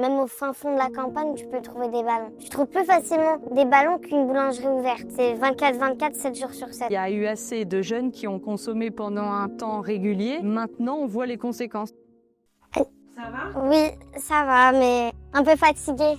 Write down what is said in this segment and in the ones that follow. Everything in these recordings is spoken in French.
Même au fin fond de la campagne, tu peux trouver des ballons. Tu trouves plus facilement des ballons qu'une boulangerie ouverte. C'est 24/24, 7 jours sur 7. Il y a eu assez de jeunes qui ont consommé pendant un temps régulier. Maintenant, on voit les conséquences. Ça va? Oui, ça va, mais un peu fatiguée.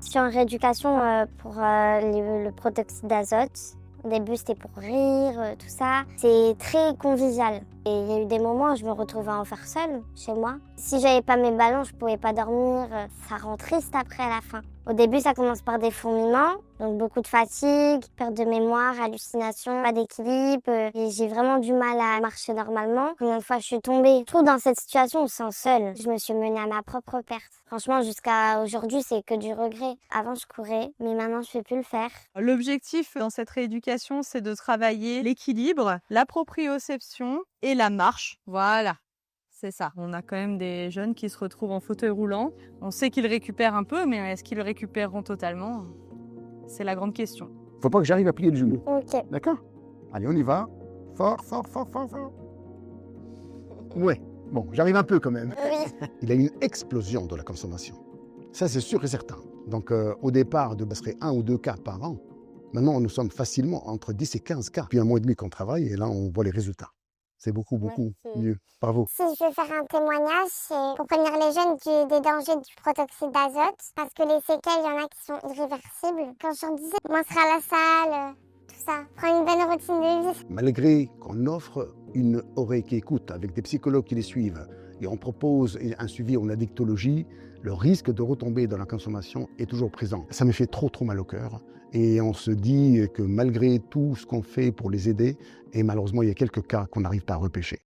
Je suis en rééducation pour le protoxyde d'azote. Au début, c'était pour rire, tout ça. C'est très convivial. Et il y a eu des moments où je me retrouvais à en faire seule, chez moi. Si j'avais pas mes ballons, je pouvais pas dormir. Ça rend triste après, à la fin. Au début, ça commence par des fourmillements, donc beaucoup de fatigue, perte de mémoire, hallucinations, pas d'équilibre. Et j'ai vraiment du mal à marcher normalement. Combien de fois je suis tombée? Je trouve dans cette situation, on se sent seule. Je me suis menée à ma propre perte. Franchement, jusqu'à aujourd'hui, c'est que du regret. Avant, je courais, mais maintenant, je ne peux plus le faire. L'objectif dans cette rééducation, c'est de travailler l'équilibre, la proprioception et la marche. Voilà, c'est ça. On a quand même des jeunes qui se retrouvent en fauteuil roulant. On sait qu'ils récupèrent un peu, mais est-ce qu'ils le récupéreront totalement? C'est la grande question. Faut pas que j'arrive à plier le genou. Ok. D'accord? Allez, on y va. Fort, fort, fort, fort, fort. Ouais, bon, j'arrive un peu quand même. Oui. Il y a une explosion de la consommation. Ça, c'est sûr et certain. Donc, au départ, ce serait 1 ou 2 cas par an. Maintenant, nous sommes facilement entre 10 et 15 cas. Puis 1 mois et demi qu'on travaille et là, on voit les résultats. C'est beaucoup Merci. mieux. Bravo. Si je veux faire un témoignage, c'est pour prévenir les jeunes des dangers du protoxyde d'azote, parce que les séquelles, il y en a qui sont irréversibles. Quand je leur disais, moi, sera à la salle, tout ça, prendre une bonne routine de vie. Malgré qu'on offre une oreille qui écoute avec des psychologues qui les suivent et on propose un suivi en addictologie, le risque de retomber dans la consommation est toujours présent. Ça me fait trop mal au cœur et on se dit que malgré tout ce qu'on fait pour les aider, et malheureusement il y a quelques cas qu'on n'arrive pas à repêcher.